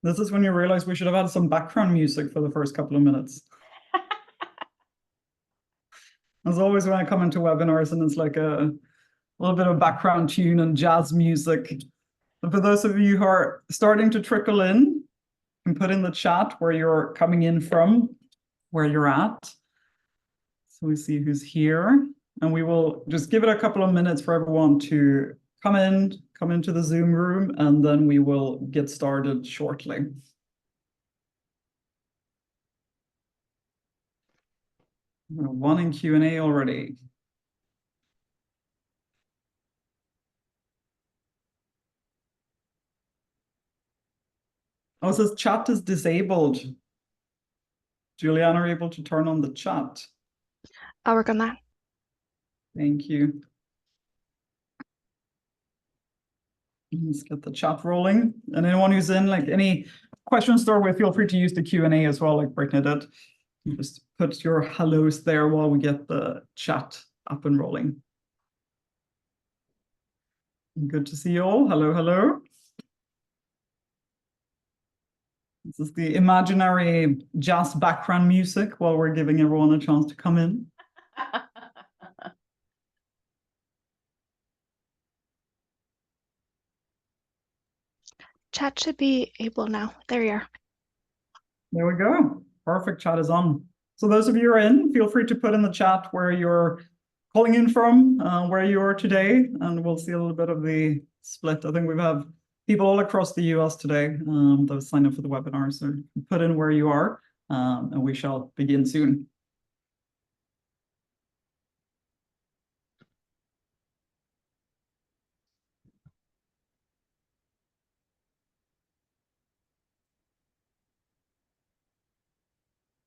This is when you realize we should have had some background music for the first couple of minutes. As always, when I come into webinars and it's like a little bit of background tune and jazz music. And for those of you who are starting to trickle in, you can put in the chat where you're coming in from, where you're at. So we see who's here. And we will just give it a couple of minutes for everyone to come into the Zoom room, and then we will get started shortly. One in Q&A already. Oh, it says chat is disabled. Juliana, are you able to turn on the chat? I'll work on that. Thank you. Let's get the chat rolling. And anyone who's in, like any questions to start with, feel free to use the Q&A as well, like Brittany did. Just put your hellos there while we get the chat up and rolling. Good to see you all. Hello, hello. This is the imaginary jazz background music while we're giving everyone a chance to come in. Chat should be able now. There you are. There we go. Perfect. Chat is on. So those of you who are in, feel free to put in the chat where you're calling in from, where you are today, and we'll see a little bit of the split. I think we have people all across the US today that have signed up for the webinar. So put in where you are, and we shall begin soon.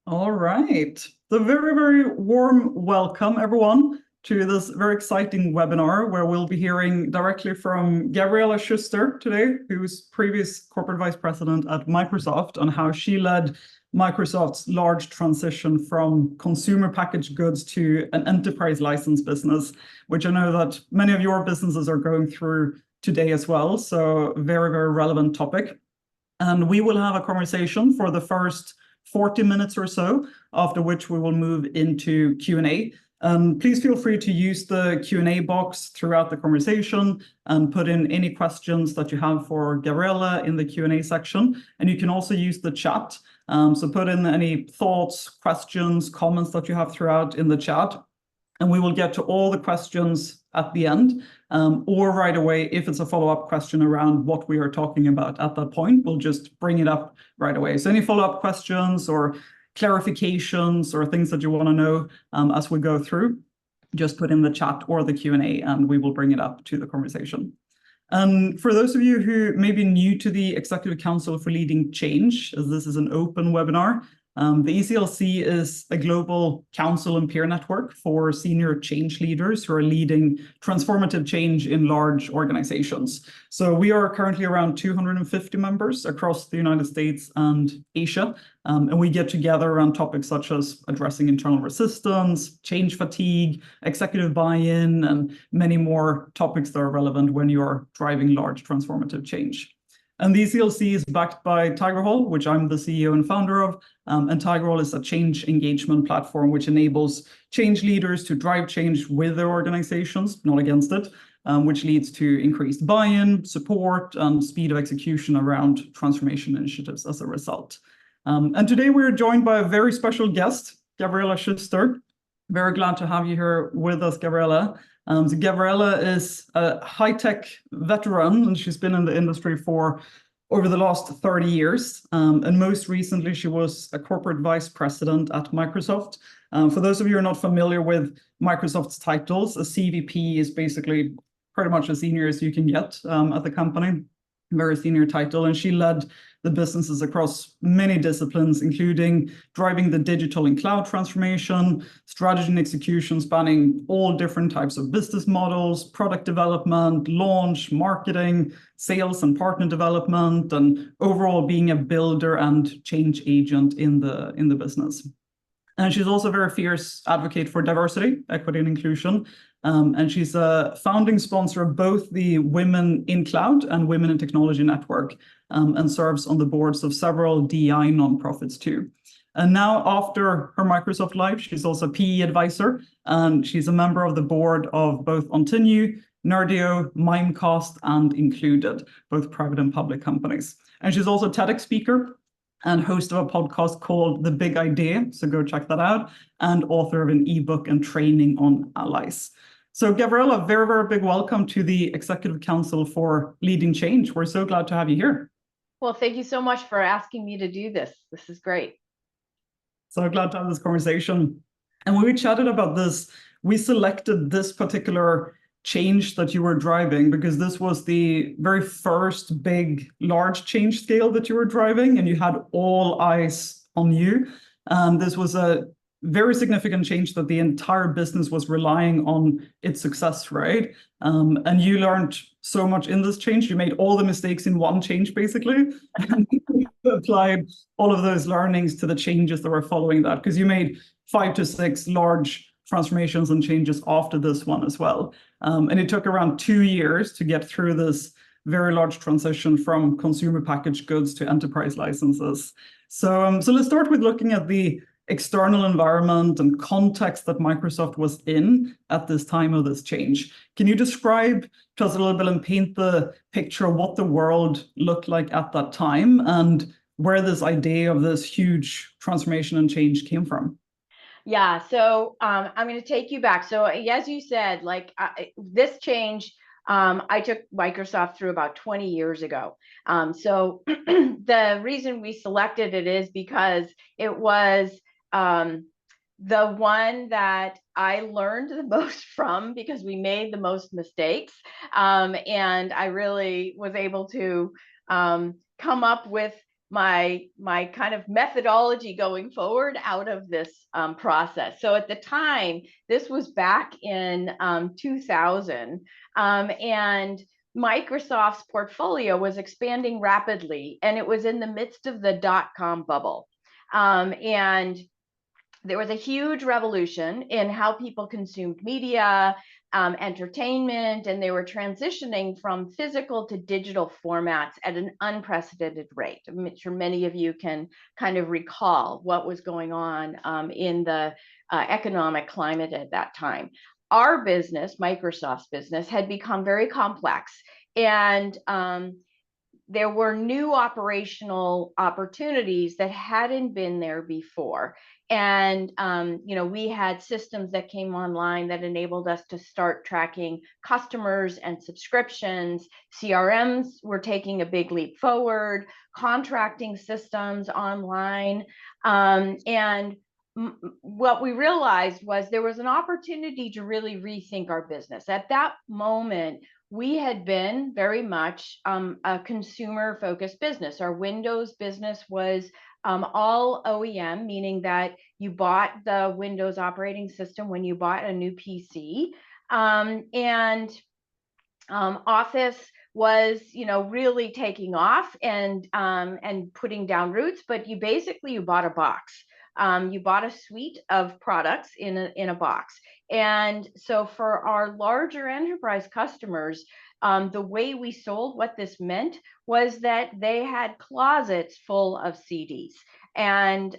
All right. So very, very warm welcome, everyone, to this very exciting webinar where we'll be hearing directly from Gavriella Schuster today, who's previous corporate vice president at Microsoft, on how she led Microsoft's large transition from consumer packaged goods to an enterprise license business, which I know that many of your businesses are going through today as well. So very, very relevant topic. And we will have a conversation for the first 40 minutes or so, after which we will move into Q&A. Please feel free to use the Q&A box throughout the conversation and put in any questions that you have for Gavriella in the Q&A section. And you can also use the chat. So put in any thoughts, questions, comments that you have throughout in the chat. And we will get to all the questions at the end, or right away if it's a follow-up question around what we are talking about at that point, we'll just bring it up right away. So any follow-up questions or clarifications or things that you want to know as we go through, just put in the chat or the Q&A and we will bring it up to the conversation. And for those of you who may be new to the Executive Council for Leading Change, as this is an open webinar, the ECLC is a global council and peer network for senior change leaders who are leading transformative change in large organizations. So we are currently around 250 members across the United States and Asia. And we get together around topics such as addressing internal resistance, change fatigue, executive buy-in, and many more topics that are relevant when you're driving large transformative change. And the ECLC is backed by TigerHall, which I'm the CEO and founder of. And TigerHall is a change engagement platform which enables change leaders to drive change with their organizations, not against it, which leads to increased buy-in, support, and speed of execution around transformation initiatives as a result. And today we're joined by a very special guest, Gavriella Schuster. Very glad to have you here with us, Gavriella. So Gavriella is a high-tech veteran, and she's been in the industry for over the last 30 years. And most recently, she was a corporate vice president at Microsoft. For those of you who are not familiar with Microsoft's titles, a CVP is basically pretty much as senior as you can get at the company. Very senior title, and she led the businesses across many disciplines, including driving the digital and cloud transformation, strategy and execution spanning all different types of business models, product development, launch, marketing, sales and partner development, and overall being a builder and change agent in the business. And she's also a very fierce advocate for diversity, equity, and inclusion. And she's a founding sponsor of both the Women in Cloud and Women in Technology Network, and serves on the boards of several DEI nonprofits too. And now, after her Microsoft life, she's also a PE advisor, and she's a member of the board of both Ontinu, Nerdio, Mimecast, and Included, both private and public companies. And she's also a TEDx speaker and host of a podcast called The Big Idea, so go check that out, and author of an ebook and training on allies. So Gavriella, very, very big welcome to the Executive Council for Leading Change. We're so glad to have you here. Well, thank you so much for asking me to do this. This is great. So glad to have this conversation. And when we chatted about this, we selected this particular change that you were driving because this was the very first big, large change scale that you were driving, and you had all eyes on you. This was a very significant change that the entire business was relying on its success, right? And you learned so much in this change. You made all the mistakes in one change, basically, and you applied all of those learnings to the changes that were following that, because you made 5 to 6 large transformations and changes after this one as well. And it took around 2 years to get through this very large transition from consumer packaged goods to enterprise licenses. So let's start with looking at the external environment and context that Microsoft was in at this time of this change. Can you describe to us a little bit and paint the picture of what the world looked like at that time and where this idea of this huge transformation and change came from? Yeah, so I'm going to take you back. So as you said, this change, I took Microsoft through about 20 years ago. So the reason we selected it is because it was the one that I learned the most from, because we made the most mistakes. And I really was able to come up with my kind of methodology going forward out of this process. So at the time, this was back in 2000, and Microsoft's portfolio was expanding rapidly, and it was in the midst of the dot-com bubble. And there was a huge revolution in how people consumed media, entertainment, and they were transitioning from physical to digital formats at an unprecedented rate. I'm sure many of you can kind of recall what was going on in the economic climate at that time. Our business, Microsoft's business, had become very complex, and there were new operational opportunities that hadn't been there before. And, we had systems that came online that enabled us to start tracking customers and subscriptions. CRMs were taking a big leap forward, contracting systems online. And what we realized was there was an opportunity to really rethink our business. At that moment, we had been very much a consumer-focused business. Our Windows business was all OEM, meaning that you bought the Windows operating system when you bought a new PC. And Office was, really taking off and putting down roots, but you bought a box. You bought a suite of products in a box. And so for our larger enterprise customers, the way we sold, what this meant was that they had closets full of CDs, and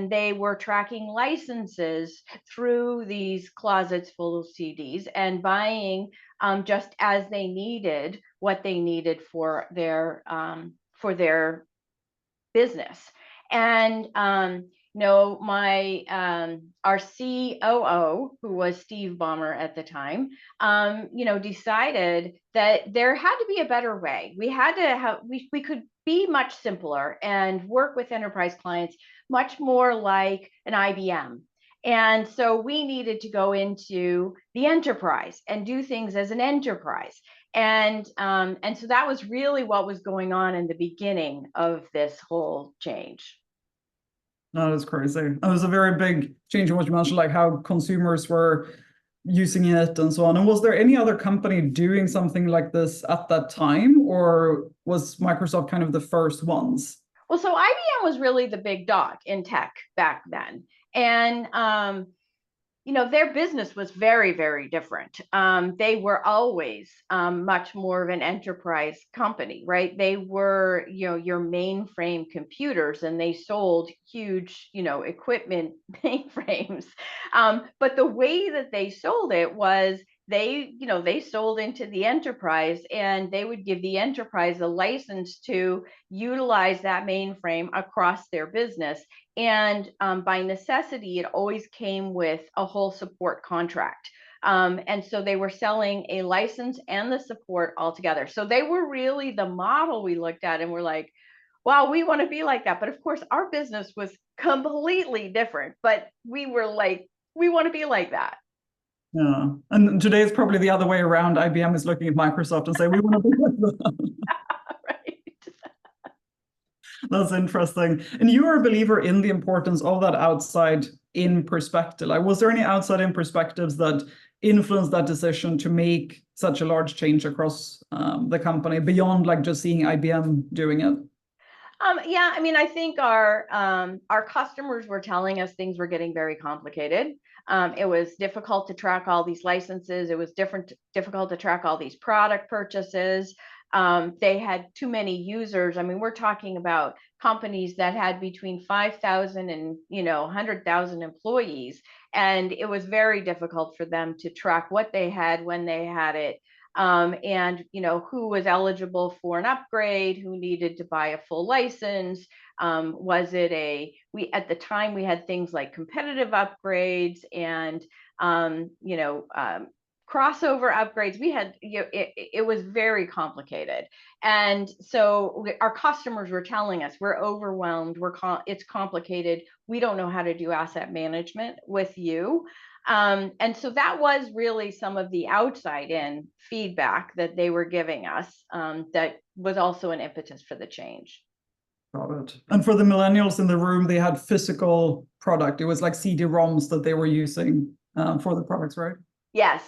they were tracking licenses through these closets full of CDs and buying just as they needed what they needed for their business. And our COO, who was Steve Ballmer at the time, decided that there had to be a better way. We could be much simpler and work with enterprise clients much more like an IBM. And so we needed to go into the enterprise and do things as an enterprise. And so that was really what was going on in the beginning of this whole change. That is crazy. It was a very big change in what you mentioned, like how consumers were using it and so on. And was there any other company doing something like this at that time, or was Microsoft kind of the first ones? Well, so IBM was really the big dog in tech back then. And their business was very, very different. They were always much more of an enterprise company, right? They were, your mainframe computers, and they sold huge, equipment mainframes. But the way that they sold it was they sold into the enterprise, and they would give the enterprise a license to utilize that mainframe across their business. And by necessity, it always came with a whole support contract. And so they were selling a license and the support all together. So they were really the model we looked at, and we're like, wow, we want to be like that. But of course, our business was completely different, but we were like, we want to be like that. Yeah. And today it's probably the other way around. IBM is looking at Microsoft and say, we want to be like that. Right. That's interesting. And you are a believer in the importance of that outside in perspective. Like, was there any outside in perspectives that influenced that decision to make such a large change across the company beyond like just seeing IBM doing it? Yeah, I mean, I think our customers were telling us things were getting very complicated. It was difficult to track all these licenses. It was difficult to track all these product purchases. They had too many users. I mean, we're talking about companies that had between 5,000 and 100,000 employees, and it was very difficult for them to track what they had, when they had it, and who was eligible for an upgrade, who needed to buy a full license. Was it at the time we had things like competitive upgrades and crossover upgrades. We had it was very complicated, and so our customers were telling us, we're overwhelmed, it's complicated, we don't know how to do asset management with you. And so that was really some of the outside in feedback that they were giving us, that was also an impetus for the change. Got it. And for the millennials in the room, they had physical product. It was like CD-ROMs that they were using for the products, right? Yes.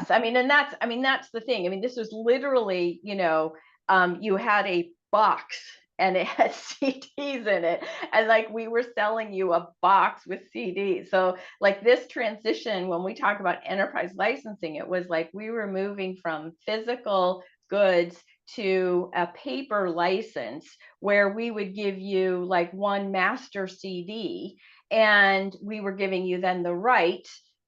I mean, that's the thing. I mean, this was literally, you had a box and it had CDs in it, and like we were selling you a box with CDs. So like this transition, when we talk about enterprise licensing, it was like we were moving from physical goods to a paper license, where we would give you like one master CD, and we were giving you then the right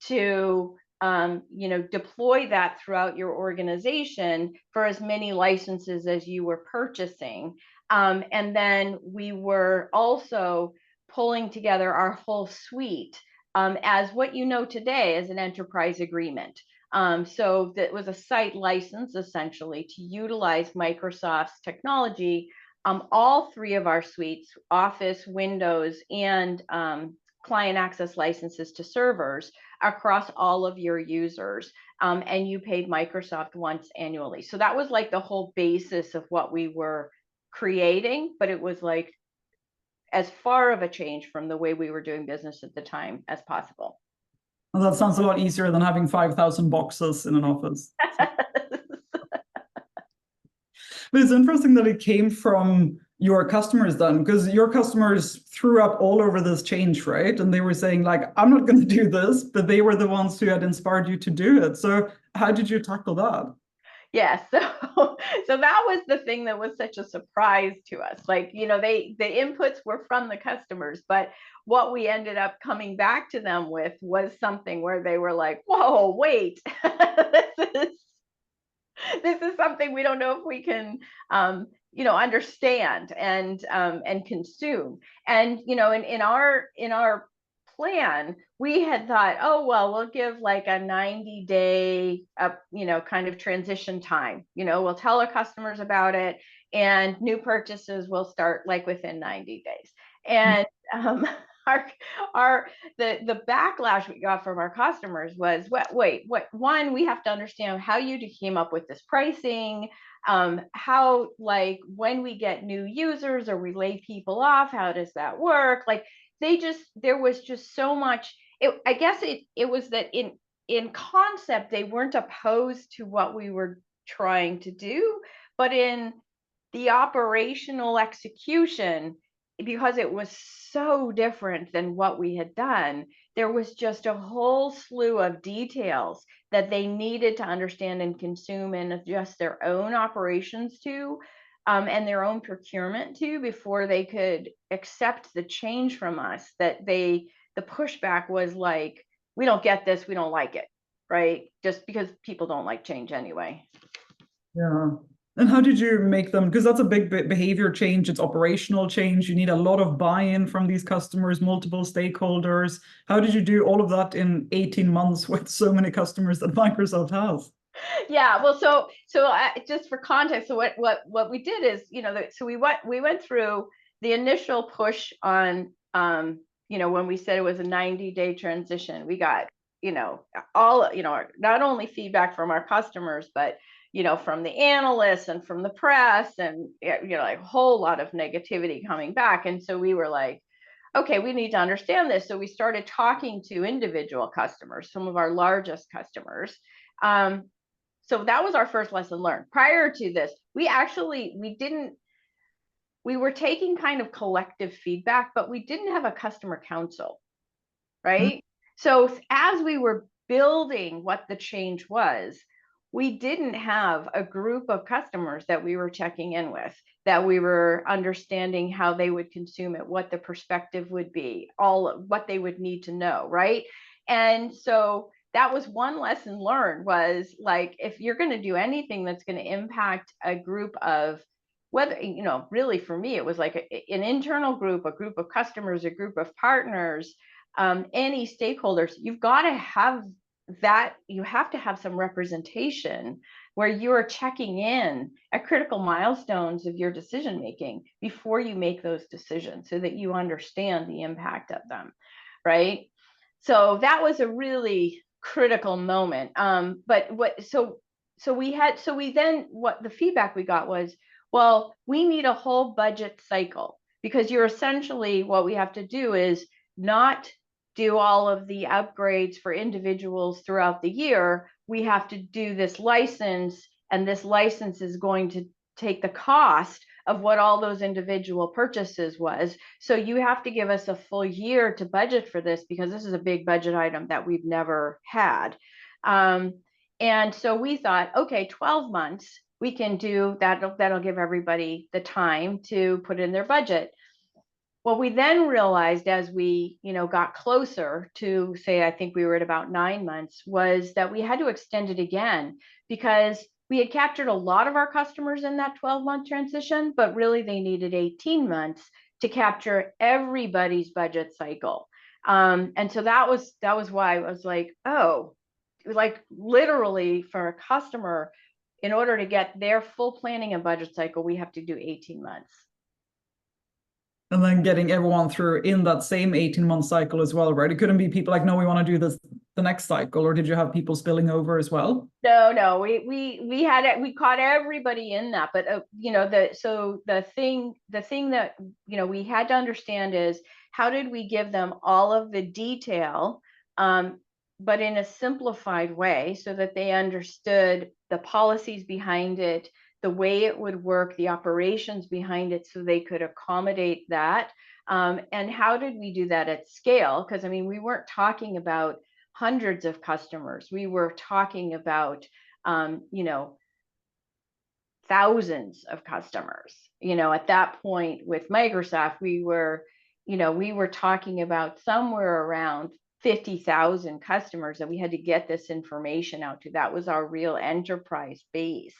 to deploy that throughout your organization for as many licenses as you were purchasing. And then we were also pulling together our whole suite as what today as an enterprise agreement. So that was a site license essentially to utilize Microsoft's technology. All three of our suites, Office, Windows, and client access licenses to servers across all of your users. And you paid Microsoft once annually. So that was like the whole basis of what we were creating, but it was like as far of a change from the way we were doing business at the time as possible. Well, that sounds a lot easier than having 5,000 boxes in an office. But it's interesting that it came from your customers then, because your customers threw up all over this change, right? And they were saying like, I'm not going to do this, but they were the ones who had inspired you to do it. So how did you tackle that? Yes. So that was the thing that was such a surprise to us. Like, the inputs were from the customers, but what we ended up coming back to them with was something where they were like, whoa, wait, this is something we don't know if we can, understand and consume. And, in our plan, we had thought, oh, well, we'll give like a 90-day, kind of transition time. We'll tell our customers about it, and new purchases will start like within 90 days. And the backlash we got from our customers was, wait, one, we have to understand how you came up with this pricing, how, like, when we get new users or we lay people off, how does that work? Like, there was just so much. I guess it was that in concept, they weren't opposed to what we were trying to do, but in the operational execution, because it was so different than what we had done, there was just a whole slew of details that they needed to understand and consume and adjust their own operations to, and their own procurement to, before they could accept the change from us. That the pushback was like, we don't get this, we don't like it, right? Just because people don't like change anyway. Yeah. And how did you make them? Because that's a big behavior change. It's operational change. You need a lot of buy-in from these customers, multiple stakeholders. How did you do all of that in 18 months with so many customers that Microsoft has? Yeah, well, so just for context, so what we did is, so we went through the initial push on, when we said it was a 90-day transition. We got, all, not only feedback from our customers, but from the analysts and from the press, and like a whole lot of negativity coming back. And so we were like, okay, we need to understand this. So we started talking to individual customers, some of our largest customers. So that was our first lesson learned. Prior to this, we were taking kind of collective feedback, but we didn't have a customer council, right? Mm-hmm. So as we were building what the change was, we didn't have a group of customers that we were checking in with, that we were understanding how they would consume it, what the perspective would be, all of what they would need to know, right? And so that was one lesson learned, was like, if you're going to do anything that's going to impact a group of, whether, really for me, it was like an internal group, a group of customers, a group of partners, any stakeholders, you've got to have that. You have to have some representation where you are checking in at critical milestones of your decision making before you make those decisions, so that you understand the impact of them, right? So that was a really critical moment. But what the feedback we got was, well, we need a whole budget cycle, because you're essentially, what we have to do is not do all of the upgrades for individuals throughout the year. We have to do this license, and this license is going to take the cost of what all those individual purchases was. So you have to give us a full year to budget for this, because this is a big budget item that we've never had. And so we thought, okay, 12 months, we can do that. That'll give everybody the time to put in their budget. What we then realized, as we, got closer to, say, I think we were at about 9 months, was that we had to extend it again, because we had captured a lot of our customers in that 12-month transition, but really they needed 18 months to capture everybody's budget cycle. And so that was why I was like, oh, like literally for a customer, in order to get their full planning and budget cycle, we have to do 18 months. And then getting everyone through in that same 18-month cycle as well, right? It couldn't be people like, no, we want to do this the next cycle. Or did you have people spilling over as well? No, we caught everybody in that. But the thing that we had to understand is, how did we give them all of the detail, but in a simplified way, so that they understood the policies behind it, the way it would work, the operations behind it, so they could accommodate that. And how did we do that at scale? Because we weren't talking about hundreds of customers. We were talking about, thousands of customers. At that point with Microsoft, we were talking about somewhere around 50,000 customers that we had to get this information out to. That was our real enterprise base.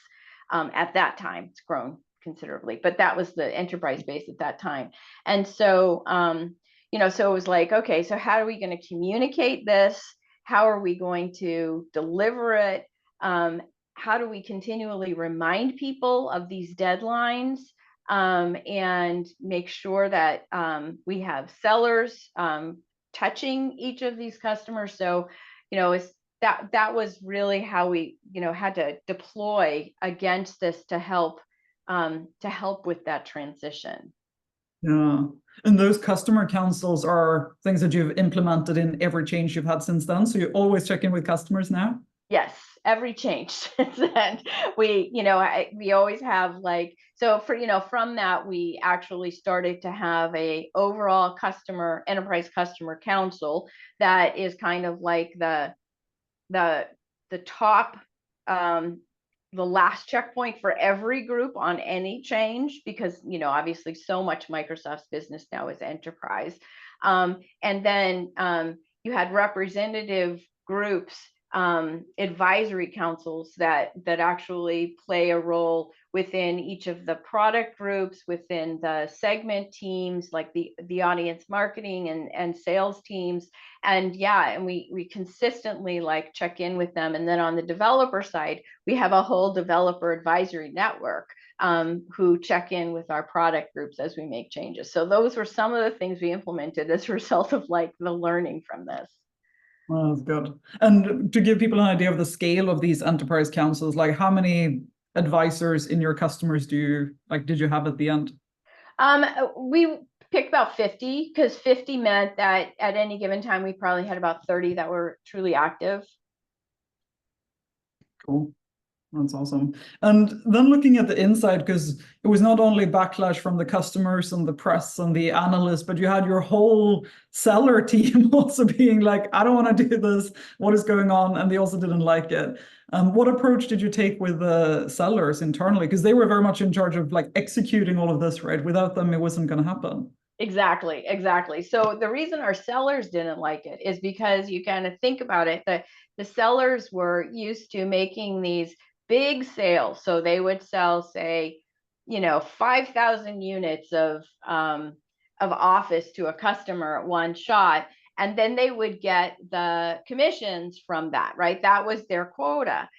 At that time, it's grown considerably, but that was the enterprise base at that time. And so, so it was like, okay, so how are we going to communicate this? How are we going to deliver it? How do we continually remind people of these deadlines, and make sure that we have sellers touching each of these customers? So, it's that was really how we, had to deploy against this to help with that transition. Yeah. And those customer councils are things that you've implemented in every change you've had since then. So you always check in with customers now? Yes, every change since then. We always have like, so for, from that, we actually started to have a overall enterprise customer council that is kind of like the top, the last checkpoint for every group on any change, because obviously so much Microsoft's business now is enterprise. And then you had representative groups, advisory councils that actually play a role within each of the product groups, within the segment teams, like the audience marketing and sales teams. And we consistently like check in with them. And then on the developer side, we have a whole developer advisory network, who check in with our product groups as we make changes. So those were some of the things we implemented as a result of like the learning from this. Oh, that's good. And to give people an idea of the scale of these enterprise councils, like how many advisors in your customers did you have at the end? We picked about 50, because 50 meant that at any given time we probably had about 30 that were truly active. Cool. That's awesome. And then looking at the inside, because it was not only backlash from the customers and the press and the analysts, but you had your whole seller team also being like, I don't want to do this. What is going on? And they also didn't like it. What approach did you take with the sellers internally? Because they were very much in charge of like executing all of this, right? Without them, it wasn't going to happen. Exactly. So the reason our sellers didn't like it is because you kind of think about it, that the sellers were used to making these big sales. So they would sell, say, 5,000 units of Office to a customer at one shot, and then they would get the commissions from that, right? That was their quota.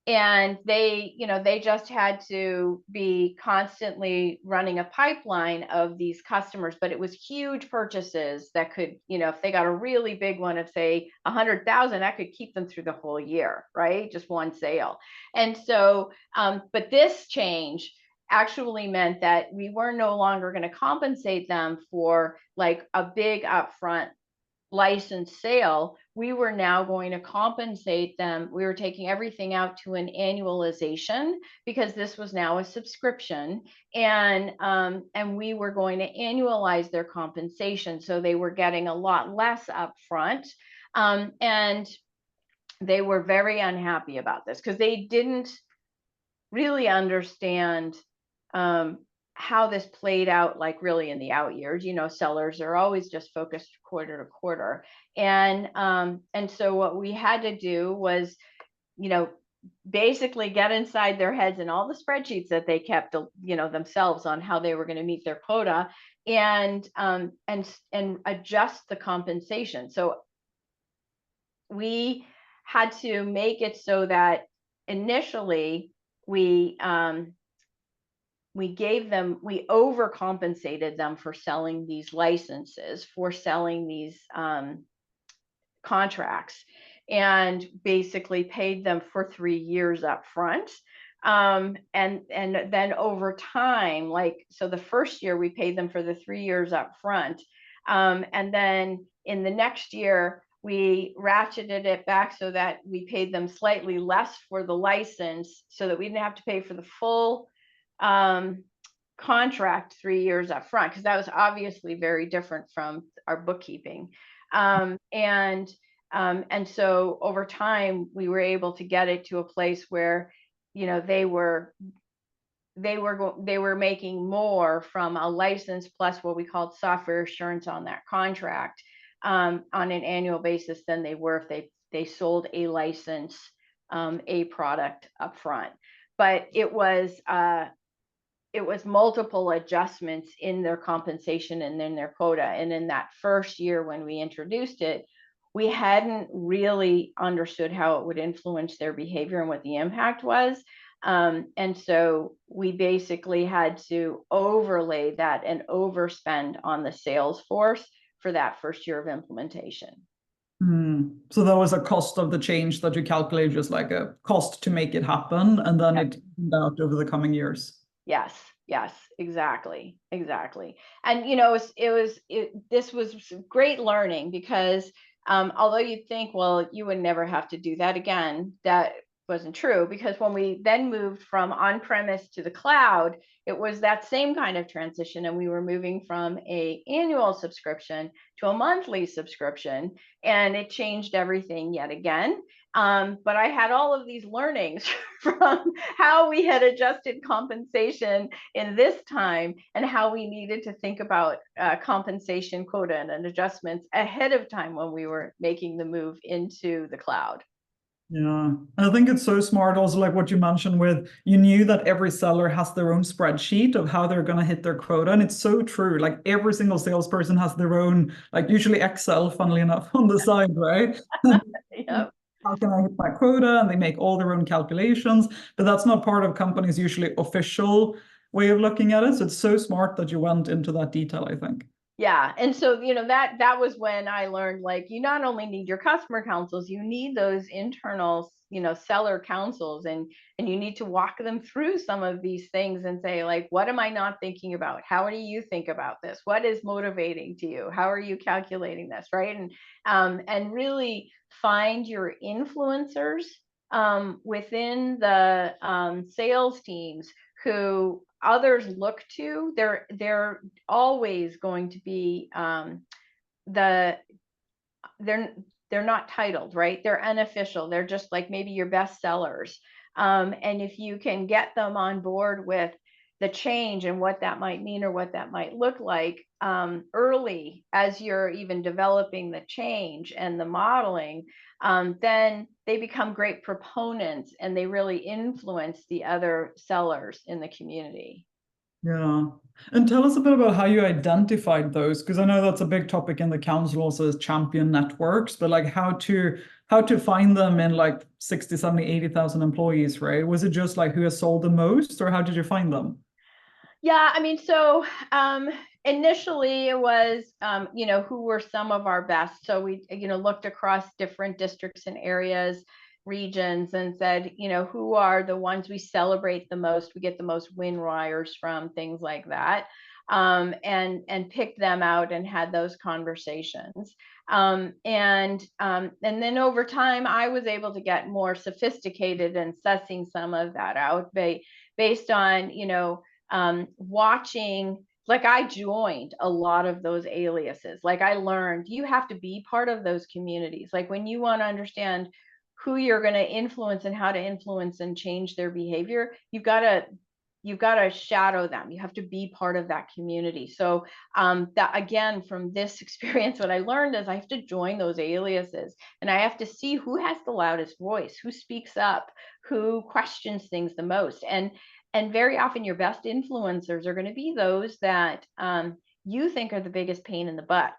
And they just had to be constantly running a pipeline of these customers, but it was huge purchases that could, if they got a really big one of, say, 100,000, that could keep them through the whole year, right? Just one sale. And so, but this change actually meant that we were no longer going to compensate them for like a big upfront license sale. We were now going to compensate them. We were taking everything out to an annualization, because this was now a subscription, and we were going to annualize their compensation. So they were getting a lot less upfront, and they were very unhappy about this because they didn't really understand how this played out, like really in the out years. Sellers are always just focused quarter to quarter. And so what we had to do was, basically get inside their heads and all the spreadsheets that they kept, themselves, on how they were going to meet their quota, and adjust the compensation. So we had to make it so that initially we overcompensated them for selling these licenses, for selling these contracts, and basically paid them for 3 years up front. And then over time, so the first year we paid them for the 3 years up front. And then in the next year, we ratcheted it back so that we paid them slightly less for the license, so that we didn't have to pay for the full contract 3 years up front, because that was obviously very different from our bookkeeping. And so over time, we were able to get it to a place where, they were making more from a license plus what we called software assurance on that contract, on an annual basis, than they were if they sold a license, a product up front. But it was multiple adjustments in their compensation and in their quota. And in that first year when we introduced it, we hadn't really understood how it would influence their behavior and what the impact was. And so we basically had to overlay that and overspend on the sales force for that first year of implementation. So that was a cost of the change that you calculated, just like a cost to make it happen, and then it turned out over the coming years. Yes, exactly. And this was great learning, because Although you'd think, well, you would never have to do that again. That wasn't true, because when we then moved from on-premise to the cloud, it was that same kind of transition, and we were moving from a annual subscription to a monthly subscription, and it changed everything yet again. But I had all of these learnings from how we had adjusted compensation in this time, and how we needed to think about compensation quota and adjustments ahead of time when we were making the move into the cloud. Yeah, and I think it's so smart also, like what you mentioned with, you knew that every seller has their own spreadsheet of how they're going to hit their quota. And it's so true. Like every single salesperson has their own, like usually Excel, funnily enough, on the side, right? Yep. How can I hit my quota? And they make all their own calculations, but that's not part of companies' usually official way of looking at it. So it's so smart that you went into that detail, I think. Yeah. And so, that was when I learned, like, you not only need your customer councils, you need those internal, seller councils, and you need to walk them through some of these things and say, like, what am I not thinking about? How do you think about this? What is motivating to you? How are you calculating this? Right. And really find your influencers within the sales teams who others look to. They're always going to be they're not titled, right? They're unofficial. They're just like maybe your best sellers. And if you can get them on board with the change and what that might mean or what that might look like early, as you're even developing the change and the modeling, then they become great proponents, and they really influence the other sellers in the community. Yeah. And tell us a bit about how you identified those, because I know that's a big topic in the council also, as champion networks, but like how to find them in like 60, 70, 80,000 employees, right? Was it just like who has sold the most, or how did you find them? Yeah, I mean, so initially it was, who were some of our best. So we, looked across different districts and areas, regions, and said, who are the ones we celebrate the most, we get the most win wires from, things like that, and picked them out and had those conversations. And then over time, I was able to get more sophisticated in sussing some of that out based on, watching. Like, I joined a lot of those aliases. Like, I learned you have to be part of those communities. Like, when you want to understand who you're going to influence and how to influence and change their behavior, you've got to shadow them. You have to be part of that community. So that, again, from this experience, what I learned is I have to join those aliases, and I have to see who has the loudest voice, who speaks up, who questions things the most. And very often your best influencers are going to be those that you think are the biggest pain in the butt.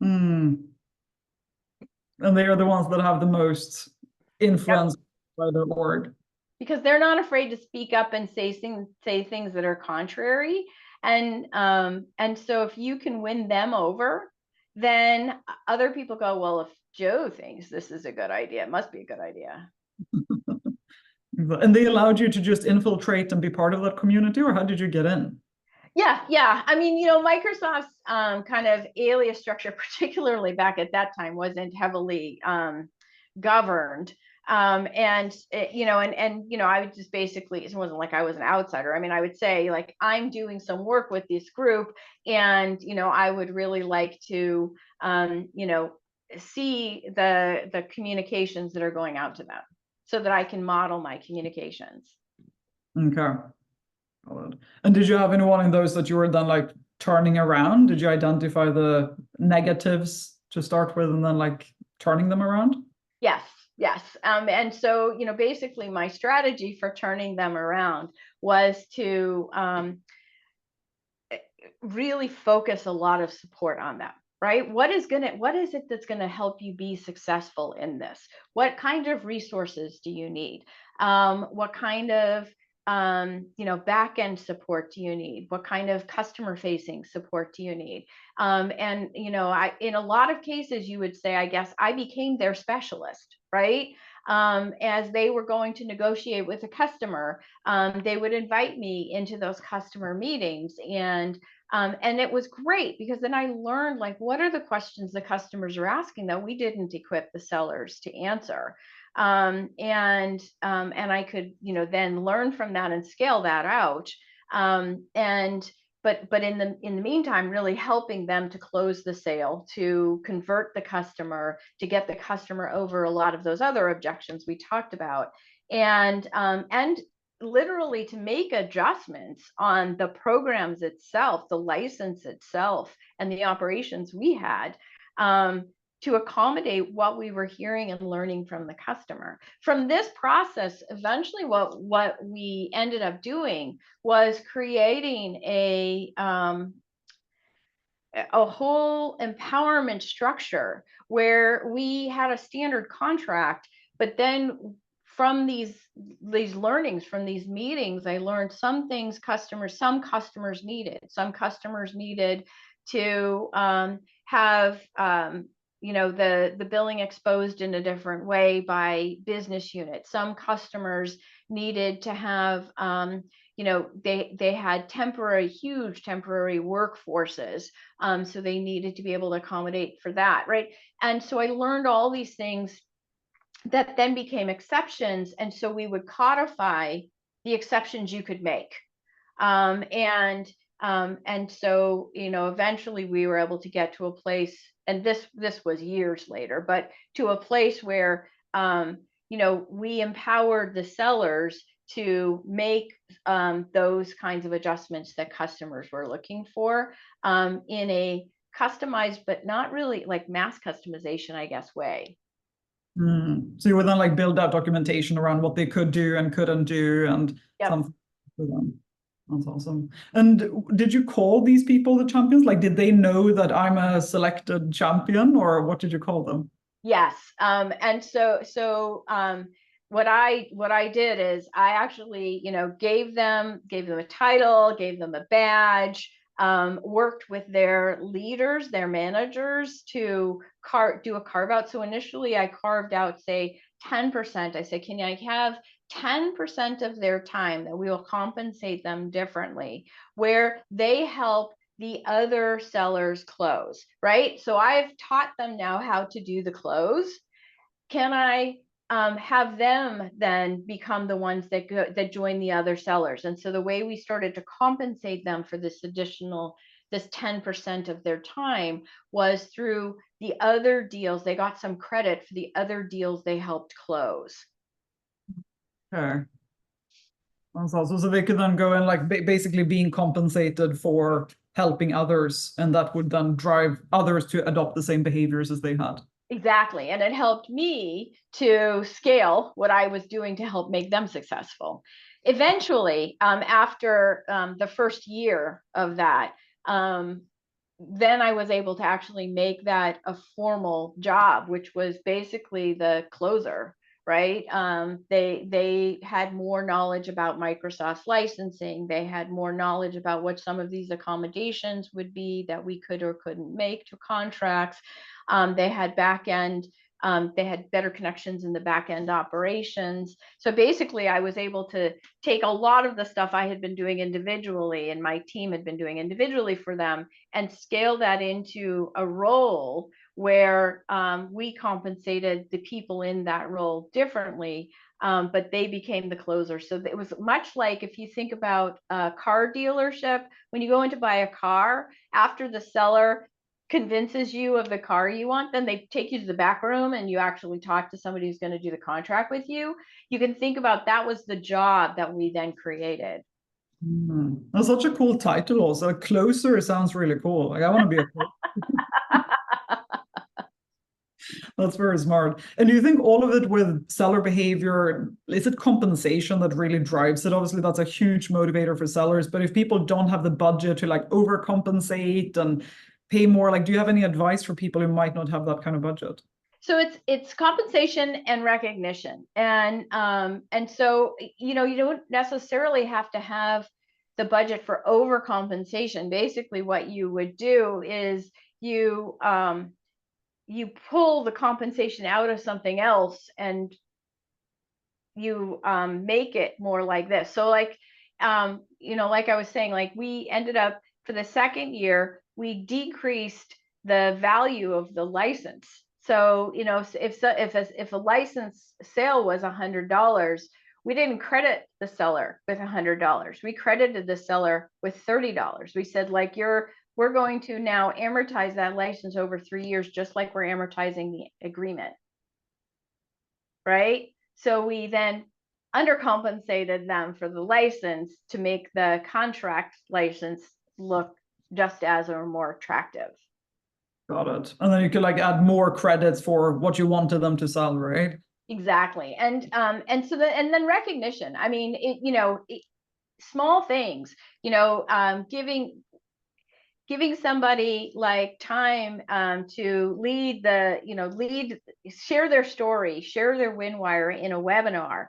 Hmm. And they are the ones that have the most influence by their org. Because they're not afraid to speak up and say things that are contrary. And so if you can win them over, then other people go, well, if Joe thinks this is a good idea, it must be a good idea. And they allowed you to just infiltrate and be part of that community, or how did you get in? Yeah. I mean, Microsoft's kind of alias structure, particularly back at that time, wasn't heavily governed. And I would just basically, it wasn't like I was an outsider. I mean, I would say, like, I'm doing some work with this group, and I would really like to see the communications that are going out to them, so that I can model my communications. Okay. And did you have anyone in those that you were then like turning around? Did you identify the negatives to start with and then like turning them around? Yes. And so, basically my strategy for turning them around was to really focus a lot of support on them, right? What is it that's going to help you be successful in this? What kind of resources do you need? What kind of back end support do you need? What kind of customer facing support do you need? And in a lot of cases, you would say, I guess I became their specialist, right? As they were going to negotiate with a customer, they would invite me into those customer meetings, and And it was great because then I learned, like, what are the questions the customers are asking that we didn't equip the sellers to answer. And I could, then learn from that and scale that out. But in the meantime, really helping them to close the sale, to convert the customer, to get the customer over a lot of those other objections we talked about, and literally to make adjustments on the programs itself, the license itself, and the operations we had, to accommodate what we were hearing and learning from the customer. From this process, eventually what we ended up doing was creating a whole empowerment structure where we had a standard contract, but then from these learnings from these meetings, I learned some customers needed. Some customers needed to have the billing exposed in a different way by business unit. Some customers needed to have they had huge temporary workforces, so they needed to be able to accommodate for that, right? And so I learned all these things that then became exceptions, and so we would codify the exceptions you could make. And so eventually we were able to get to a place, and this was years later, but to a place where we empowered the sellers to make those kinds of adjustments that customers were looking for, in a customized but not really like mass customization, I guess, way. So you would then like build out documentation around what they could do and couldn't do, and Yep. something for them. That's awesome. And did you call these people the champions? Like, did they know that I'm a selected champion, or what did you call them? Yes. And so what I did is I actually, gave them a title, gave them a badge, worked with their leaders, their managers, to do a carve out. So initially I carved out, say, 10%. I said, can I have 10% of their time that we will compensate them differently, where they help the other sellers close, right? So I've taught them now how to do the close. Can I have them then become the ones that join the other sellers? And so the way we started to compensate them for this 10% of their time was through the other deals. They got some credit for the other deals they helped close. Okay. That's awesome. So they could then go and like basically being compensated for helping others, and that would then drive others to adopt the same behaviors as they had. Exactly. And it helped me to scale what I was doing to help make them successful. Eventually, after the first year of that, then I was able to actually make that a formal job, which was basically the closer, right? They had more knowledge about Microsoft's licensing. They had more knowledge about what some of these accommodations would be that we could or couldn't make to contracts. They had they had better connections in the back end operations. So basically, I was able to take a lot of the stuff I had been doing individually and my team had been doing individually for them and scale that into a role where we compensated the people in that role differently, but they became the closer. So it was much like if you think about a car dealership, when you go in to buy a car, after the seller convinces you of the car you want, then they take you to the back room and you actually talk to somebody who's going to do the contract with you. You can think about that was the job that we then created. That's such a cool title. Also, closer sounds really cool. Like I want to be a That's very smart. And do you think all of it with seller behavior, is it compensation that really drives it? Obviously, that's a huge motivator for sellers. But if people don't have the budget to like overcompensate and pay more, like, do you have any advice for people who might not have that kind of budget? So it's compensation and recognition. And so, you don't necessarily have to have the budget for overcompensation. Basically, what you would do is you pull the compensation out of something else and you make it more like this. So like, like I was saying, like we ended up for the second year, we decreased the value of the license. So, you know, if a license sale was $100, we didn't credit the seller with $100. We credited the seller with $30. We said, like, we're going to now amortize that license over 3 years, just like we're amortizing the agreement. Right? So we then undercompensated them for the license to make the contract license look just as or more attractive. Got it. And then you could like add more credits for what you wanted them to sell, right? Exactly. And then recognition. I mean, small things, giving somebody like time to share their story, share their win wire in a webinar,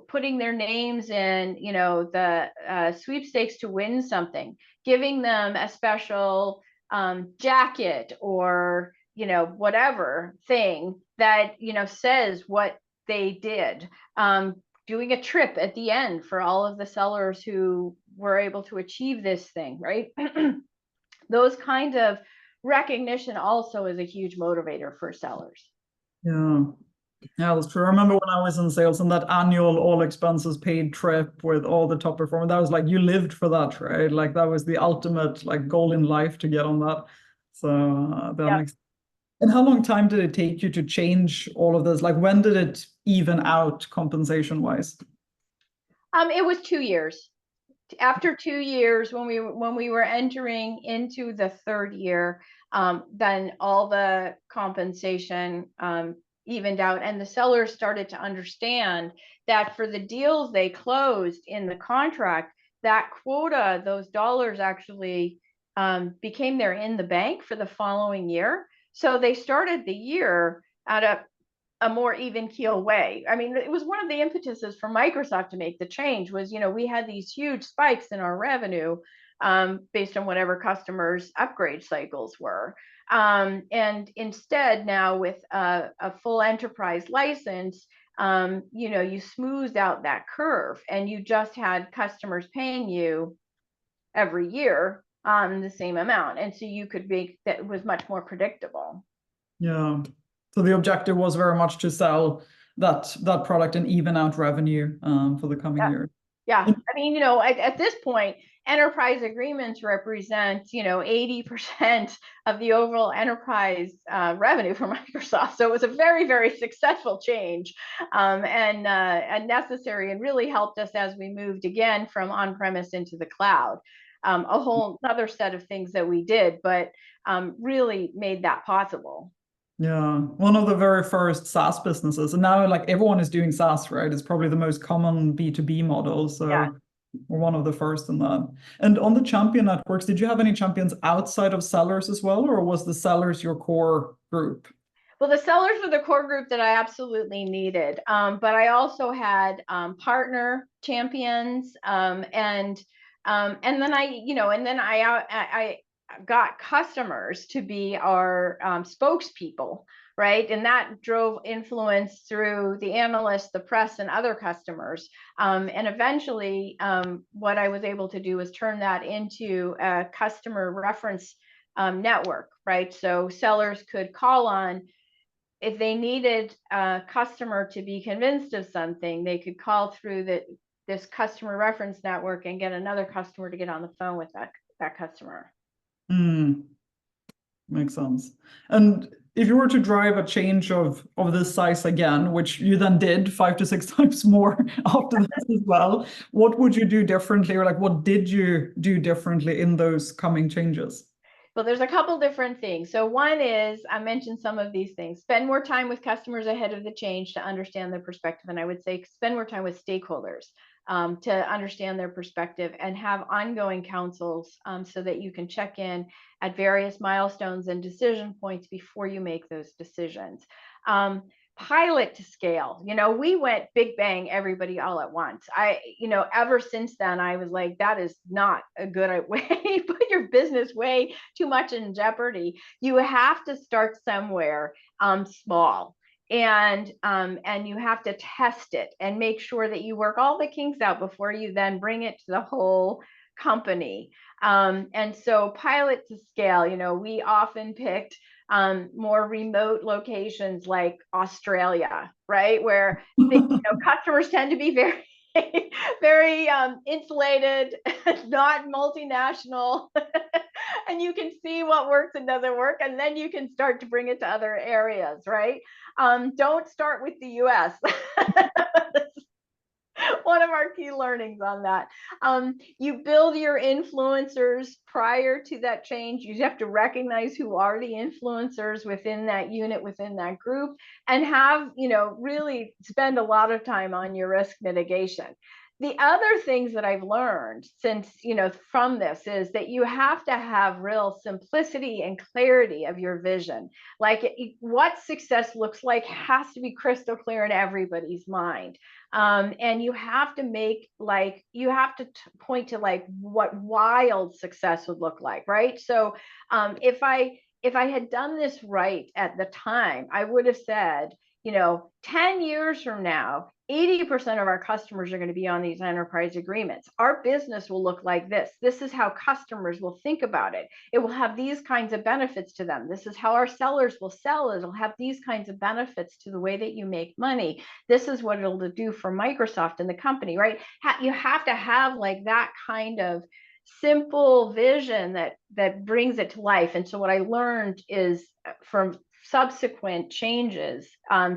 putting their names in, the sweepstakes to win something, giving them a special jacket or, whatever thing that, says what they did. Doing a trip at the end for all of the sellers who were able to achieve this thing, right? Those kind of recognition also is a huge motivator for sellers. Yeah. Yeah, that's true. I remember when I was in sales and that annual all expenses paid trip with all the top performers, that was like, you lived for that, right? Like that was the ultimate like goal in life to get on that. So that makes. And how long time did it take you to change all of this? Like when did it even out compensation wise? It was 2 years. After 2 years, when we were entering into the third year, then all the compensation evened out, and the sellers started to understand that for the deals they closed in the contract, that quota, those dollars actually became there in the bank for the following year. So they started the year at a more even keel way. I mean, it was one of the impetuses for Microsoft to make the change was, we had these huge spikes in our revenue based on whatever customers' upgrade cycles were. And instead now with a full enterprise license, you smoothed out that curve and you just had customers paying you every year the same amount. And so you could make that was much more predictable. Yeah. So the objective was very much to sell that product and even out revenue for the coming year. Yeah. I mean, at this point, enterprise agreements represent, 80% of the overall enterprise revenue for Microsoft. So it was a very, very successful change and necessary, and really helped us as we moved again from on-premise into the cloud. A whole other set of things that we did, but really made that possible. Yeah, one of the very first SaaS businesses, and now like everyone is doing SaaS, right? It's probably the most common B2B model. So we're one of the first in that. And on the champion networks, did you have any champions outside of sellers as well, or was the sellers your core group? Well, the sellers were the core group that I absolutely needed, but I also had partner champions, and then I got customers to be our spokespeople, right? And that drove influence through the analysts, the press, and other customers. And eventually, what I was able to do was turn that into a customer reference network, right? So sellers could call on, if they needed a customer to be convinced of something, they could call through this customer reference network and get another customer to get on the phone with that customer. Makes sense. And if you were to drive a change of this size again, which you then did 5 to 6 times more after this as well, what would you do differently, or like what did you do differently in those coming changes? Well, there's a couple different things. So one is, I mentioned some of these things. Spend more time with customers ahead of the change to understand their perspective. And I would say spend more time with stakeholders to understand their perspective, and have ongoing councils so that you can check in at various milestones and decision points before you make those decisions. Pilot to scale. We went big bang, everybody all at once. Ever since then, I was like, that is not a good way. Put your business way too much in jeopardy. You have to start somewhere small. And you have to test it and make sure that you work all the kinks out before you then bring it to the whole company. And so pilot to scale, we often picked more remote locations like Australia, right? Where customers tend to be very, very insulated, not multinational. And you can see what works and doesn't work, and then you can start to bring it to other areas, right? Don't start with the US. One of our key learnings on that. You build your influencers prior to that change. You have to recognize who are the influencers within that unit, within that group, and have, really spend a lot of time on your risk mitigation. The other things that I've learned since, from this is that you have to have real simplicity and clarity of your vision. Like what success looks like has to be crystal clear in everybody's mind. And you have to point to like what wild success would look like, right? So if I had done this right at the time, I would have said, 10 years from now, 80% of our customers are going to be on these enterprise agreements. Our business will look like this. This is how customers will think about it. It will have these kinds of benefits to them. This is how our sellers will sell. It'll have these kinds of benefits to the way that you make money. This is what it'll do for Microsoft and the company, right? You have to have like that kind of simple vision that brings it to life. And so what I learned is from subsequent changes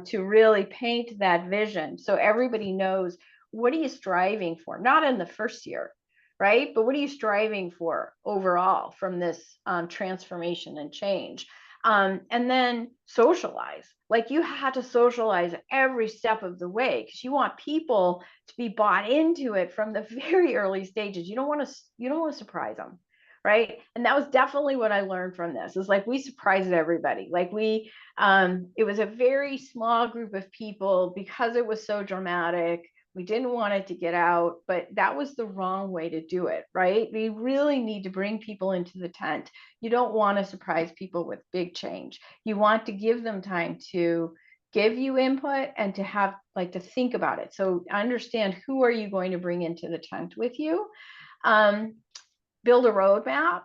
to really paint that vision so everybody knows, what are you striving for, not in the first year, right, but what are you striving for overall from this transformation and change. And then socialize, like you had to socialize every step of the way because you want people to be bought into it from the very early stages. You don't want to surprise them, right? And that was definitely what I learned from this, is like we surprised everybody. Like it was a very small group of people because it was so dramatic. We didn't want it to get out, but that was the wrong way to do it, right? We really need to bring people into the tent. You don't want to surprise people with big change. You want to give them time to give you input and to have to think about it. So understand, who are you going to bring into the tent with you? Build a roadmap.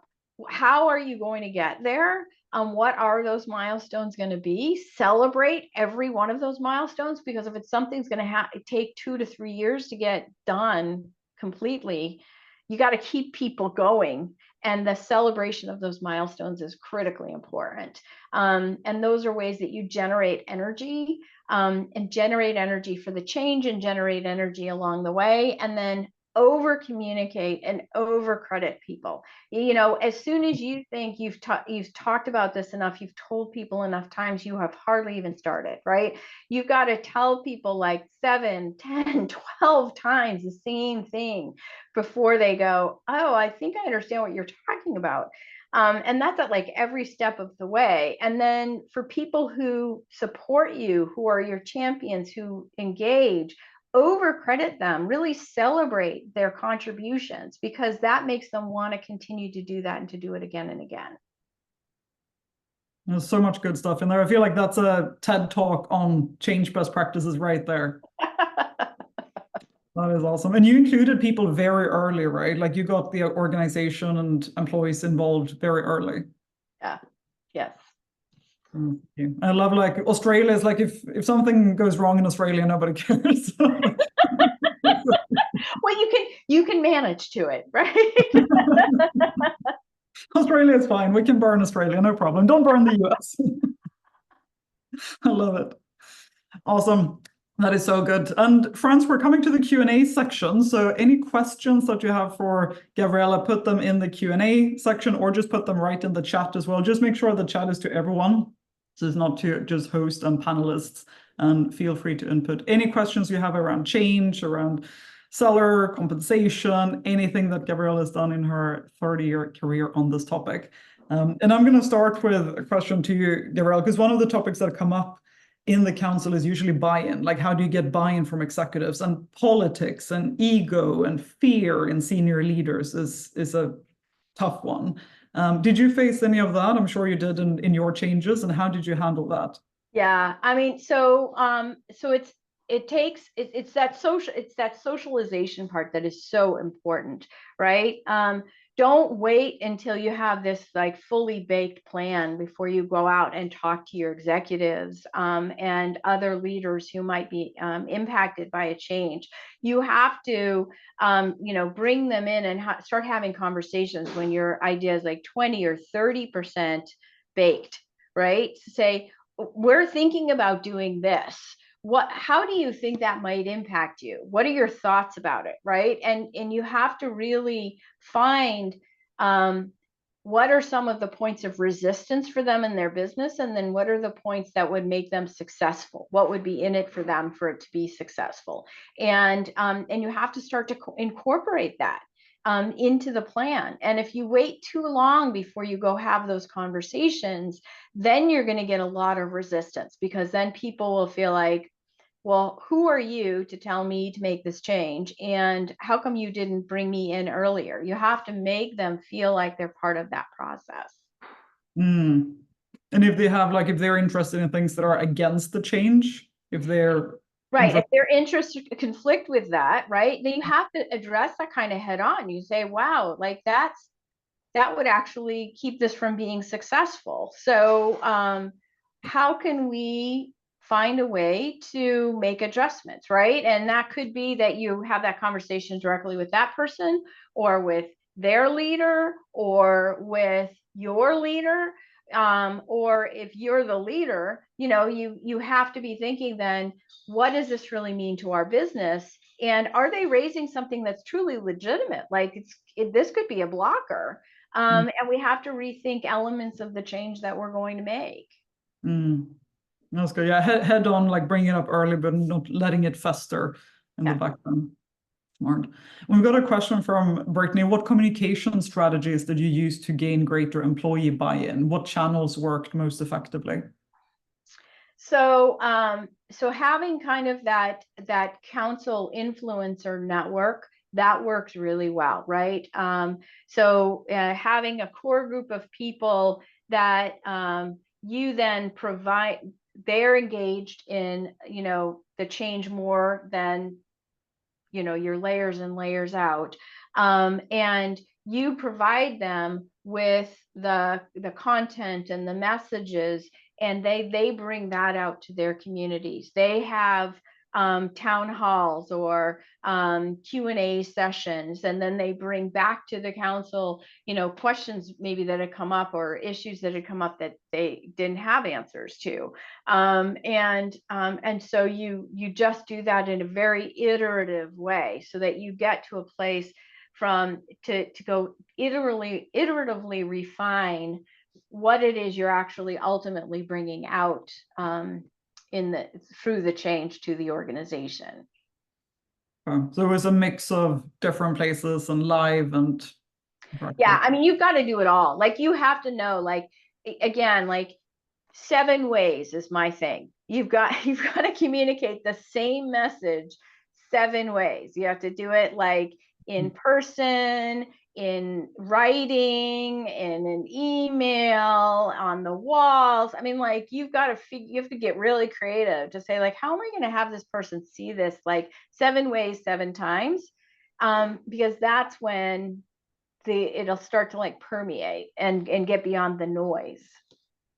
How are you going to get there? What are those milestones going to be? Celebrate every one of those milestones, because if it's something's going to take 2 to 3 years to get done completely, you got to keep people going. And the celebration of those milestones is critically important. And those are ways that you generate energy, and generate energy for the change and generate energy along the way. And then over communicate and over credit people. As soon as you think you've talked about this enough, you've told people enough times, you have hardly even started, right? You've got to tell people like 7, 10, 12 times the same thing before they go, oh, I think I understand what you're talking about. And that's at like every step of the way. And then for people who support you, who are your champions, who engage, over credit them, really celebrate their contributions, because that makes them want to continue to do that and to do it again and again. There's so much good stuff in there. I feel like that's a TED talk on change best practices right there. That is awesome. And you included people very early, right? Like you got the organization and employees involved very early. Yeah. Yes. I love, like, Australia is like, if something goes wrong in Australia, nobody cares. Well, you can manage to it, right? Australia is fine. We can burn Australia, no problem. Don't burn the US. I love it. Awesome. That is so good. And friends, we're coming to the Q&A section. So any questions that you have for Gavriella, put them in the Q&A section, or just put them right in the chat as well. Just make sure the chat is to everyone. So it's not to just host and panelists, and feel free to input any questions you have around change, around seller compensation, anything that Gavriella has done in her 30-year career on this topic. And I'm going to start with a question to you, Gavriella, because one of the topics that come up in the council is usually buy-in. Like, how do you get buy-in from executives? And politics and ego and fear in senior leaders is a tough one. Did you face any of that? I'm sure you did in your changes. And how did you handle that? Yeah, I mean, so it's that socialization part that is so important, right? Don't wait until you have this like fully baked plan before you go out and talk to your executives and other leaders who might be impacted by a change. You have to, bring them in and start having conversations when your idea is like 20 or 30% baked, right? Say, we're thinking about doing this. How do you think that might impact you? What are your thoughts about it, right? And you have to really find what are some of the points of resistance for them in their business, and then what are the points that would make them successful? What would be in it for them for it to be successful? And you have to start to incorporate that into the plan. And if you wait too long before you go have those conversations, then you're going to get a lot of resistance, because then people will feel like, well, who are you to tell me to make this change? And how come you didn't bring me in earlier? You have to make them feel like they're part of that process. And if they have, like, if they're interested in things that are against the change, if they're right, if their interests conflict with that, right, then you have to address that kind of head on. You say, wow, like that would actually keep this from being successful. So how can we find a way to make adjustments, right? And that could be that you have that conversation directly with that person, or with their leader, or with your leader. Or if you're the leader, you have to be thinking then, what does this really mean to our business? And are they raising something that's truly legitimate? Like this could be a blocker. And we have to rethink elements of the change that we're going to make. That's good. Yeah, head on, like bring it up early, but not letting it fester in the background. Smart. We've got a question from Brittany. What communication strategies did you use to gain greater employee buy-in? What channels worked most effectively? So, having kind of that council influencer network, that works really well, right? Having a core group of people that you then provide, they're engaged in, the change more than, your layers and layers out. And you provide them with the content and the messages, and they bring that out to their communities. They have town halls or Q&A sessions, and then they bring back to the council, questions maybe that had come up, or issues that had come up that they didn't have answers to. And so you just do that in a very iterative way, so that you get to a place to go iteratively refine what it is you're actually ultimately bringing out through the change to the organization. So it was a mix of different places and live and. Yeah, I mean, you've got to do it all. Like, you have to know, like, again, like 7 ways is my thing. You've got to communicate the same message 7 ways. You have to do it like in person, in writing, in an email, on the walls. I mean, like, you have to get really creative to say, like, how am I going to have this person see this like 7 ways, 7 times? Because that's when it'll start to like permeate and get beyond the noise.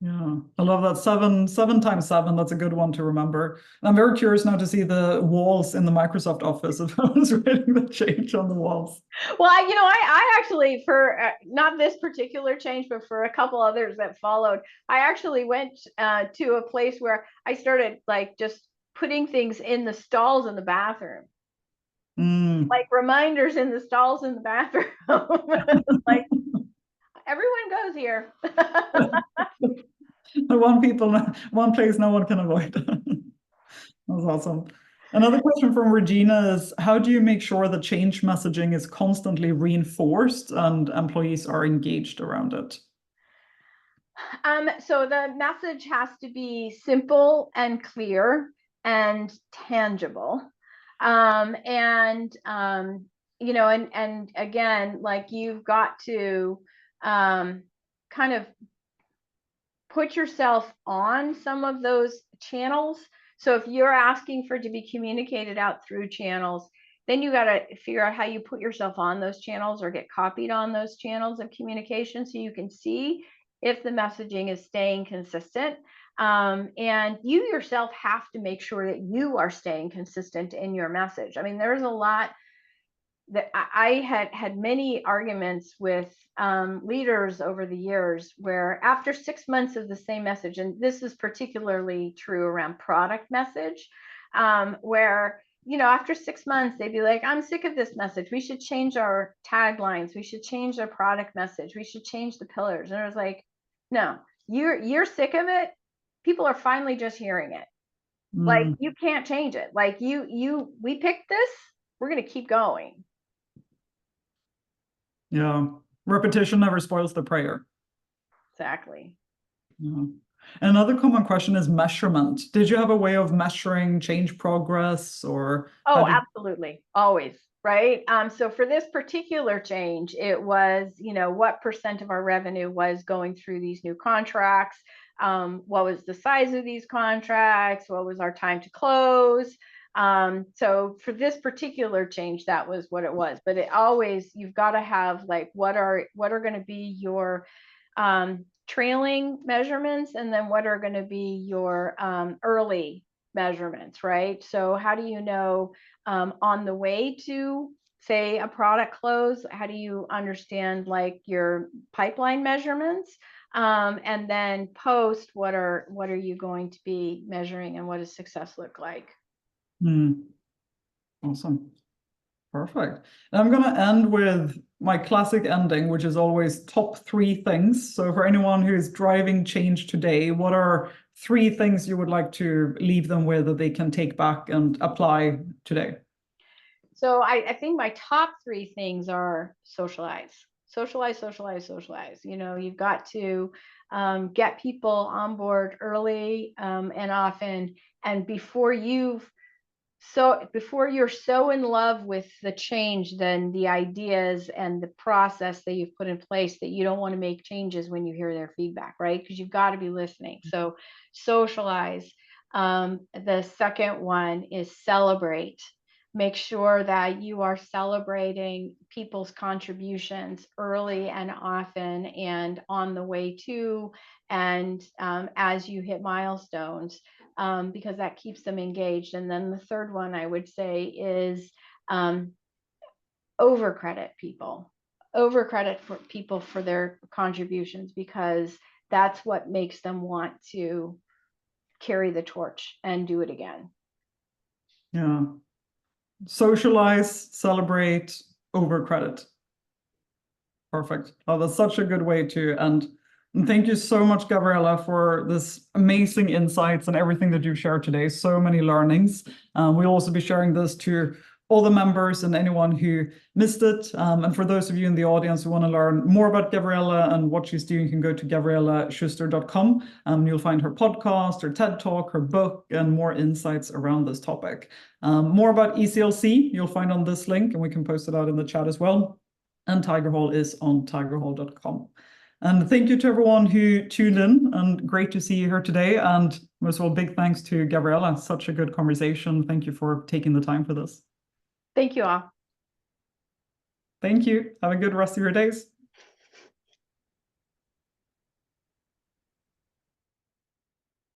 Yeah, I love that. 7 times 7. That's a good one to remember. I'm very curious now to see the walls in the Microsoft office if I was writing the change on the walls. Well, I actually, for not this particular change, but for a couple others that followed, I actually went to a place where I started like just putting things in the stalls in the bathroom. Like reminders in the stalls in the bathroom. Like, everyone goes here. One place no one can avoid. That's awesome. Another question from Regina is, how do you make sure the change messaging is constantly reinforced and employees are engaged around it? So the message has to be simple and clear and tangible. And again, like, you've got to kind of put yourself on some of those channels So if you're asking for it to be communicated out through channels, then you got to figure out how you put yourself on those channels or get copied on those channels of communication so you can see if the messaging is staying consistent. And you yourself have to make sure that you are staying consistent in your message. I mean, there's a lot that I had many arguments with leaders over the years where after 6 months of the same message, and this is particularly true around product message, where, you know, after 6 months, they'd be like, I'm sick of this message. We should change our taglines. We should change our product message. We should change the pillars. And I was like, no, you're sick of it. People are finally just hearing it. Like, you can't change it. Like we picked this, we're going to keep going. Yeah, repetition never spoils the prayer. Exactly. Yeah. Another common question is measurement. Did you have a way of measuring change progress, or? Oh, absolutely. Always. Right. So for this particular change, it was, you know, what % of our revenue was going through these new contracts? What was the size of these contracts? What was our time to close? So for this particular change, that was what it was. But it always, you've got to have like, what are going to be your trailing measurements, and then what are going to be your early measurements, right? So how do you know on the way to, say, a product close, how do you understand like your pipeline measurements? And then post, what are you going to be measuring, and what does success look like? Awesome. Perfect. And I'm going to end with my classic ending, which is always top 3 things. So for anyone who's driving change today, what are 3 things you would like to leave them with that they can take back and apply today? So I think my top 3 things are socialize. Socialize, socialize, socialize. You know, you've got to get people on board early and often, and before you're so in love with the change, then the ideas and the process that you've put in place, that you don't want to make changes when you hear their feedback, right? Because you've got to be listening. So socialize. The second one is celebrate. Make sure that you are celebrating people's contributions early and often, and on the way to, and as you hit milestones, because that keeps them engaged. And then the third one I would say is overcredit people for people for their contributions, because that's what makes them want to carry the torch and do it again. Yeah. Socialize, celebrate, overcredit. Perfect. Oh, that's such a good way to end. And thank you so much, Gavriella, for this amazing insights and everything that you shared today. So many learnings. We'll also be sharing this to all the members and anyone who missed it. And for those of you in the audience who want to learn more about Gavriella and what she's doing, you can go to GavriellAschuster.com. You'll find her podcast, her TED Talk, her book, and more insights around this topic. More about ECLC, you'll find on this link, and we can post it out in the chat as well. And Tiger Hall is on tigerhall.com. And thank you to everyone who tuned in, and great to see you here today. And most of all, big thanks to Gavriella. Such a good conversation. Thank you for taking the time for this. Thank you all. Thank you. Have a good rest of your days.